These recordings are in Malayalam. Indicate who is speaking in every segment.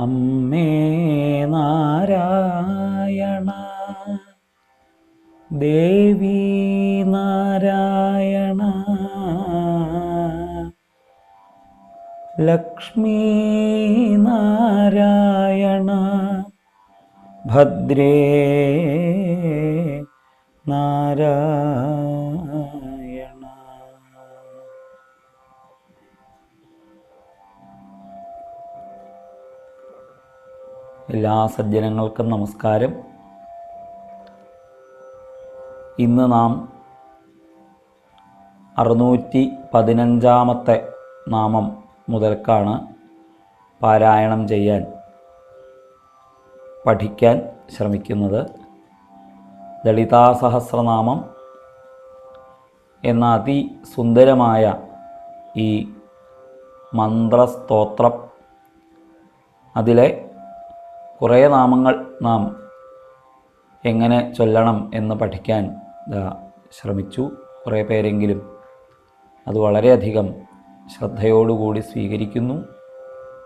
Speaker 1: അമ്മേ നാരായണ ദേവി നാരായണ ലക്ഷ്മീ നാരായണ ഭദ്രേ നാരായണ. എല്ലാ സജ്ജനങ്ങൾക്കും നമസ്കാരം. ഇന്ന് നാം 615 നാമം മുതൽക്കാണ് പാരായണം ചെയ്യാൻ പഠിക്കാൻ ശ്രമിക്കുന്നത്. ലളിതാ സഹസ്രനാമം എന്ന അതിസുന്ദരമായ ഈ മന്ത്രസ്തോത്രം, അതിലെ കുറേ നാമങ്ങൾ നാം എങ്ങനെ ചൊല്ലണം എന്ന് പഠിക്കാൻ ശ്രമിച്ചു. കുറേ പേരെങ്കിലും അത് വളരെയധികം ശ്രദ്ധയോടുകൂടി സ്വീകരിക്കുന്നു,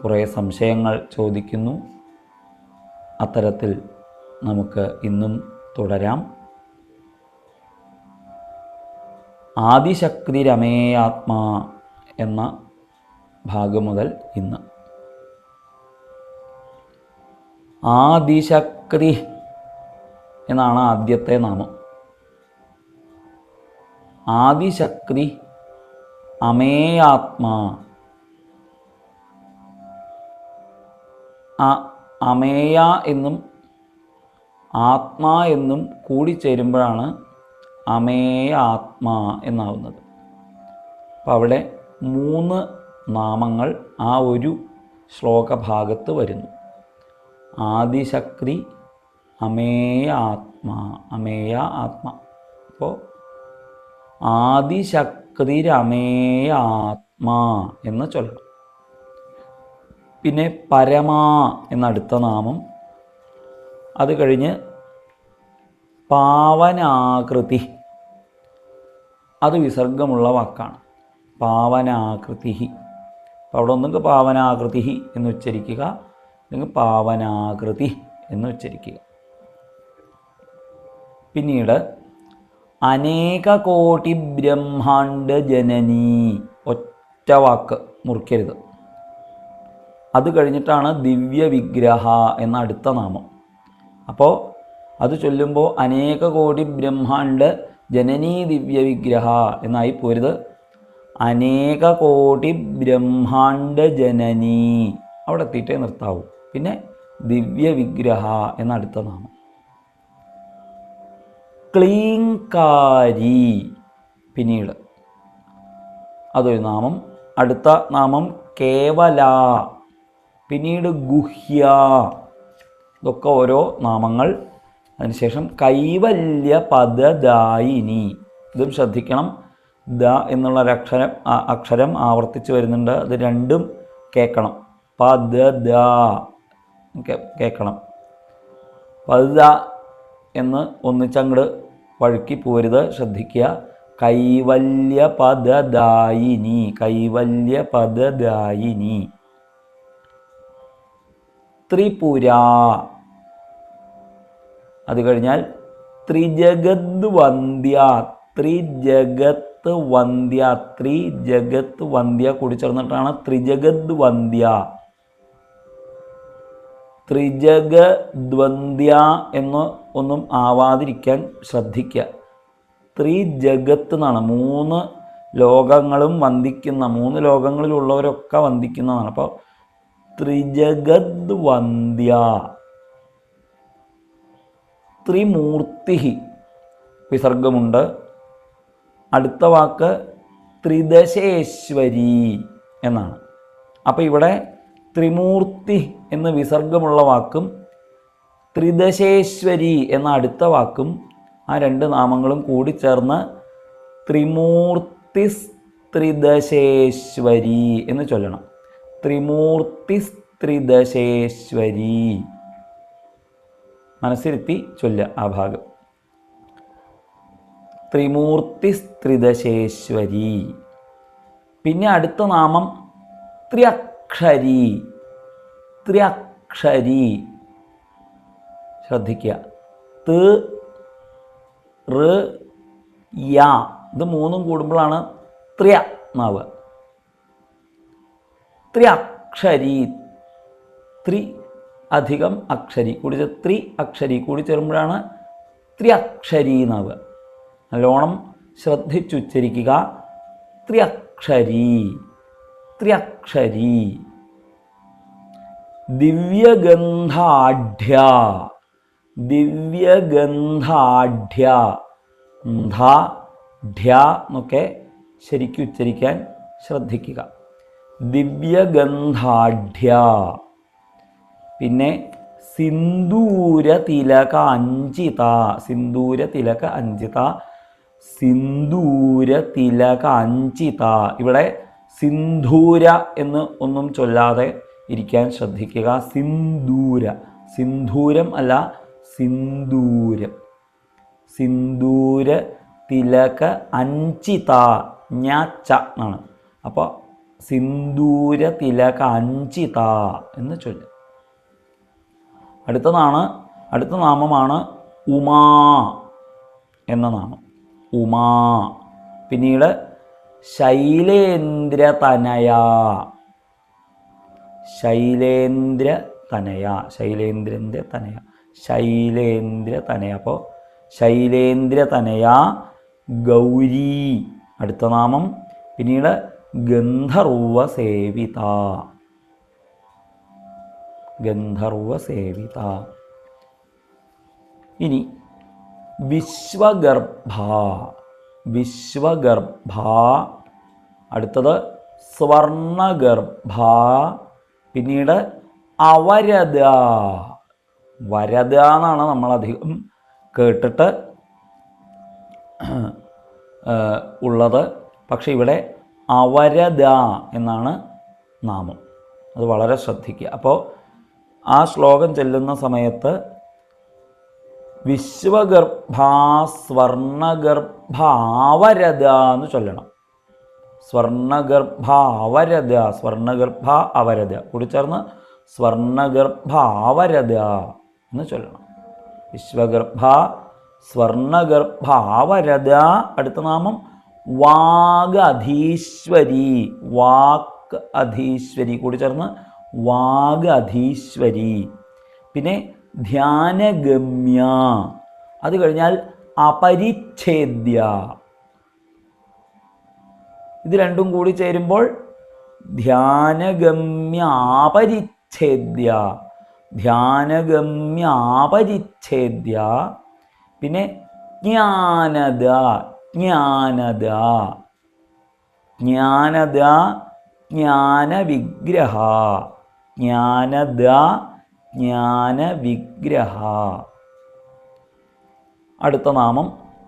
Speaker 1: കുറേ സംശയങ്ങൾ ചോദിക്കുന്നു. അത്തരത്തിൽ നമുക്ക് ഇന്നും തുടരാം. ആദിശക്തി രമേയാത്മാ എന്ന ഭാഗം മുതൽ ഇന്ന്. ആദിശക്തി എന്നാണ് ആദ്യത്തെ നാമം. ആദിശക്തി അമേയാത്മാ. അമേയ എന്നും ആത്മാ എന്നും കൂടിച്ചേരുമ്പോഴാണ് അമേയാത്മാ എന്നാവുന്നത്. അപ്പോൾ അവിടെ 3 നാമങ്ങൾ ആ ഒരു ശ്ലോകഭാഗത്ത് വരുന്നു. ആദിശക്തി അമേയ ആത്മാ, അമേയ ആത്മാ. അപ്പോൾ ആദിശക്തിരമേയ ആത്മാ എന്ന് ചൊല്ലണം. പിന്നെ പരമാ എന്നടുത്ത നാമം. അത് കഴിഞ്ഞ് പാവനാകൃതി, അത് വിസർഗമുള്ള വാക്കാണ്. പാവനാകൃതി. അപ്പോൾ അവിടെ ഒന്നുകിൽ പാവനാകൃതി എന്ന് ഉച്ചരിക്കുക, അല്ലെങ്കിൽ പാവനാകൃതി എന്ന് ഉച്ചരിക്കുക. പിന്നീട് അനേക കോടി ബ്രഹ്മാണ്ഡ ജനനീ, ഒറ്റ വാക്ക് മുറിക്കരുത്. അത് കഴിഞ്ഞിട്ടാണ് ദിവ്യ വിഗ്രഹ എന്ന അടുത്ത നാമം. അപ്പോൾ അത് ചൊല്ലുമ്പോൾ അനേക കോടി ബ്രഹ്മാണ്ഡ ജനനീ ദിവ്യ വിഗ്രഹ എന്നായി പോരുത്. അനേക കോടി ബ്രഹ്മാണ്ഡ ജനനീ, അവിടെ എത്തിയിട്ടേ നിർത്താവൂ. പിന്നെ ദിവ്യ വിഗ്രഹ എന്ന അടുത്ത നാമം. ക്ലീങ്കാരി, പിന്നീട് അതൊരു നാമം. അടുത്ത നാമം കേവല, പിന്നീട് ഗുഹ്യ. ഇതൊക്കെ ഓരോ നാമങ്ങൾ. അതിനുശേഷം കൈവല്യ പദദായിനി, ഇതും ശ്രദ്ധിക്കണം. ദ എന്നുള്ള അക്ഷരം ആവർത്തിച്ച് വരുന്നുണ്ട്. അത് രണ്ടും കേൾക്കണം. പദദ കേൾക്കണം. പദ എന്ന് ഒന്നിച്ചങ്ങട് വഴുക്കി പോരുത്, ശ്രദ്ധിക്കുക. കൈവല്യ പദദായിനി, കൈവല്യ പദദായിനി. ത്രിപുര, അത് കഴിഞ്ഞാൽ ത്രിജഗത് വന്ദ്യ, ത്രിജഗത്ത് വന്ദ്യ, ത്രിജഗത്ത് വന്ദ്യ കൂടി ചേർന്നിട്ടാണ് ത്രിജഗത് വന്ദ്യ. ത്രിജഗദ്വന്ദ്യ എന്ന് ഒന്നും ആവാതിരിക്കാൻ ശ്രദ്ധിക്കുക. ത്രിജഗത്ത് എന്നാണ്. 3 ലോകങ്ങളും വന്ദിക്കുന്ന, 3 ലോകങ്ങളിലുള്ളവരൊക്കെ വന്ദിക്കുന്നതാണ്. അപ്പോൾ ത്രിജഗത് വന്ദ്യ. ത്രിമൂർത്തി, വിസർഗമുണ്ട്. അടുത്ത വാക്ക് ത്രിദശേശ്വരി എന്നാണ്. അപ്പോൾ ഇവിടെ ത്രിമൂർത്തി എന്ന് വിസർഗമുള്ള വാക്കും ത്രിദശേശ്വരി എന്ന അടുത്ത വാക്കും, ആ 2 നാമങ്ങളും കൂടി ചേർന്ന് ത്രിമൂർത്തിസ് ത്രിദശേശ്വരി എന്ന് ചൊല്ലണം. ത്രിമൂർത്തിസ് ത്രിദശേശ്വരി. മനസ്സിരുത്തി ചൊല്ലുക ആ ഭാഗം. ത്രിമൂർത്തിസ് ത്രിദശേശ്വരി. പിന്നെ അടുത്ത നാമം ത്ര്യക്ഷരി. ത്ര്യക്ഷരി. ശ്രദ്ധിക്കുക. ത് ഋ യ ഇത് മൂന്നും കൂടുമ്പോഴാണ് ത്ര്യ എന്നാവുക. ത്ര്യക്ഷരി. ത്രി അധികം അക്ഷരി കൂടി ത്രി അക്ഷരി കൂടി ചേരുമ്പോഴാണ് ത്ര്യക്ഷരി എന്നാവുക. നല്ലോണം ശ്രദ്ധിച്ചുച്ചരിക്കുക. ത്ര്യക്ഷരി, ത്ര്യക്ഷരി. ദിവ്യഗന്ധാഢ്യ, ദിവ്യഗന്ധാഢ്യ. ധ ഢ്യ എന്നൊക്കെ ശരിക്കും ഉച്ചരിക്കാൻ ശ്രദ്ധിക്കുക. ദിവ്യഗന്ധാഢ്യ. പിന്നെ സിന്ദൂരതിലക അഞ്ചിത, സിന്ദൂരതിലക അഞ്ചിത, സിന്ദൂരതിലക അഞ്ചിത. ഇവിടെ സിന്ധൂര എന്ന് ഒന്നും ചൊല്ലാതെ ഇരിക്കാൻ ശ്രദ്ധിക്കുക. സിന്ദൂര, സിന്ധൂരം അല്ല സിന്ദൂരം. സിന്ദൂര തിലക അഞ്ചിത ഞാച്ച എന്നാണ്. അപ്പോൾ സിന്ദൂര തിലക അഞ്ചിത എന്ന് ചൊല്ലും. അടുത്ത നാമമാണ് ഉമാ എന്ന നാമം. ഉമാ. പിന്നീട് ശൈലേന്ദ്രതനയ, ശൈലേന്ദ്രതനയ, ശൈലേന്ദ്രൻ്റെ തനയ, ശൈലേന്ദ്രതനയ. അപ്പോൾ ശൈലേന്ദ്രതനയ ഗൗരി അടുത്ത നാമം. പിന്നീട് ഗന്ധർവസേവിത, ഗന്ധർവസേവിത. ഇനി വിശ്വഗർഭ, വിശ്വഗർഭ. അടുത്തത് സ്വർണഗർഭ. പിന്നീട് അവരത, വരദ എന്നാണ് നമ്മളധികം കേട്ടിട്ട് ഉള്ളത്. പക്ഷെ ഇവിടെ അവരദ എന്നാണ് നാമം. അത് വളരെ ശ്രദ്ധിക്കുക. അപ്പോൾ ആ ശ്ലോകം ചൊല്ലുന്ന സമയത്ത് വിശ്വഗർഭ സ്വർണഗർഭ അവരദ എന്ന് ചൊല്ലണം. സ്വർണഗർഭ അവരദ, സ്വർണഗർഭ അവരദ കൂടി ചേർന്ന് സ്വർണഗർഭ അവരദ എന്ന് ചൊല്ലണം. വിശ്വഗർഭ സ്വർണഗർഭ അവരദ. അടുത്ത നാമം വാഗധീശ്വരി, വാഗ് അധീശ്വരി കൂടി ചേർന്ന് വാഗധീശ്വരി. പിന്നെ ധ്യാനഗമ്യ. അത് കഴിഞ്ഞാൽ അപരിച്ഛേദ്യ. ഇത് രണ്ടും കൂടി ചേരുമ്പോൾ ധ്യാനഗമ്യാപരിച്ഛേദ്യ, ധ്യാനഗമ്യാപരിച്ഛേദ്യ. പിന്നെ ജ്ഞാനദ, ജ്ഞാനദ, ജ്ഞാനദ ജ്ഞാനവിഗ്രഹ, ജ്ഞാനദ ജ്ഞാനവിഗ്രഹ. അടുത്ത നാമം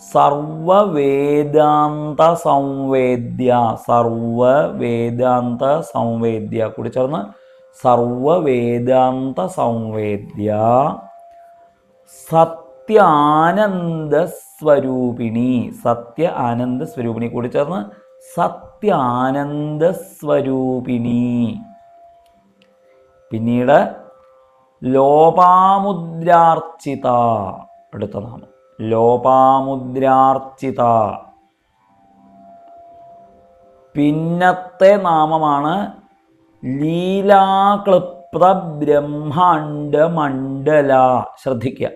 Speaker 1: സർവവേദാന്ത സംവേദ്യ, സർവവേദാന്ത സംവേദ്യ കൂടി ചേർന്ന് സർവവേദാന്ത സംവേദ്യ. സത്യാനന്ദസ്വരൂപിണി, സത്യ ആനന്ദ സ്വരൂപിണി കൂടി ചേർന്ന് സത്യാനന്ദസ്വരൂപിണി. പിന്നീട് ലോപാമുദ്രാർച്ചിത, അടുത്ത നാമം ലോപാമുദ്രാർച്ചിത. പിന്നത്തെ നാമമാണ് ലീലാക്ലിപ്ത ബ്രഹ്മാണ്ഡ മണ്ഡല. ശ്രദ്ധിക്കുക,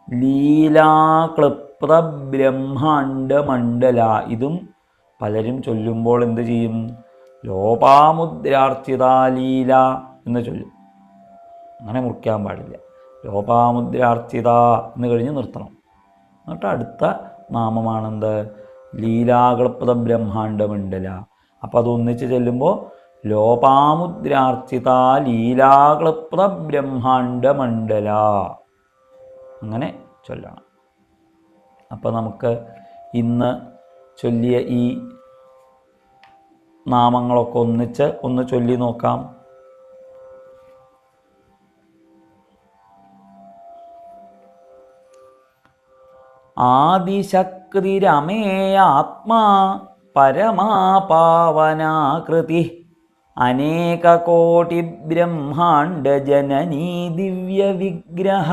Speaker 1: ലീലാക്ലിപ്ത ബ്രഹ്മാണ്ഡ മണ്ഡല. ഇതും പലരും ചൊല്ലുമ്പോൾ എന്ത് ചെയ്യും? ലോപാമുദ്രാർച്ചിത ലീല എന്ന് ചൊല്ലും. അങ്ങനെ മുറിക്കാൻ പാടില്ല. ലോപാമുദ്രാർച്ചിത എന്ന് കഴിഞ്ഞ് നിർത്തണം. എന്നിട്ട് അടുത്ത നാമമാണെന്ത്? ലീലാക്ലിപ്ത ബ്രഹ്മാണ്ഡ മണ്ഡല. അപ്പോൾ അതൊന്നിച്ച് ചെല്ലുമ്പോൾ ലോപാമുദ്രാർച്ചിത ലീലാക്ലിപ്ത ബ്രഹ്മാണ്ഡ മണ്ഡല അങ്ങനെ ചൊല്ലണം. അപ്പോൾ നമുക്ക് ഇന്ന് ചൊല്ലിയ ഈ നാമങ്ങളൊക്കെ ഒന്നിച്ച് ഒന്ന് ചൊല്ലി നോക്കാം. ആദിശക്തിരമേയാത്മാ പരമാപാവനാകൃതി, അനേകകോടി ബ്രഹ്മാണ്ഡ ജനനീ ദിവ്യവിഗ്രഹ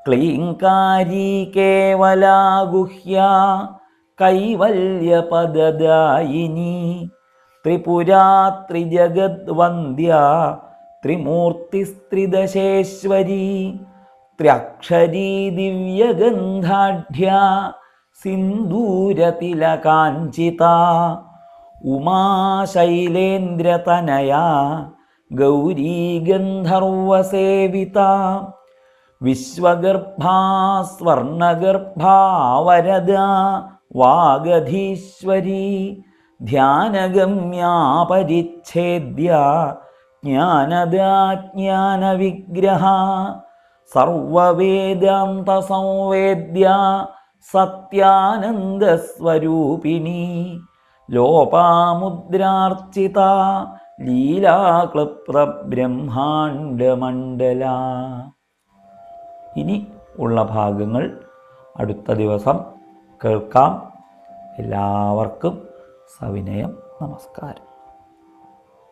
Speaker 1: ക്ലീങ്കാരി കേവലാ ഗുഹ്യ കൈവല്യപദദായിനി ത്രിപുരാ ത്രിജഗദ്വന്ദ്യ ത്രിമൂർത്തിസ്ത്രിദശേശ്വരി ത്ര്യക്ഷരീ ദിവ്യഗന്ധാഢ്യ സിന്ദൂരതിലകാഞ്ചിത ഉമാശൈലേന്ദ്രതനയാ ഗൗരീ ഗന്ധർവസേവിത വിശ്വഗർഭാ സ്വർണഗർഭാ വരദാ വാഗധീശ്വരി ധ്യാനഗമ്യാ പരിച്ഛേദ്യ ജ്ഞാനദാ ജ്ഞാനവിഗ്രഹ സർവവേദാന്ത സംവേദ്യ സത്യാനന്ദസ്വരൂപിണി ലോപാമുദ്രാർച്ചിത ലീലാക്ലൃപ്ത ബ്രഹ്മാണ്ഡമണ്ഡല. ഇനി ഉള്ള ഭാഗങ്ങൾ അടുത്ത ദിവസം കേൾക്കാം. എല്ലാവർക്കും സവിനയം നമസ്കാരം.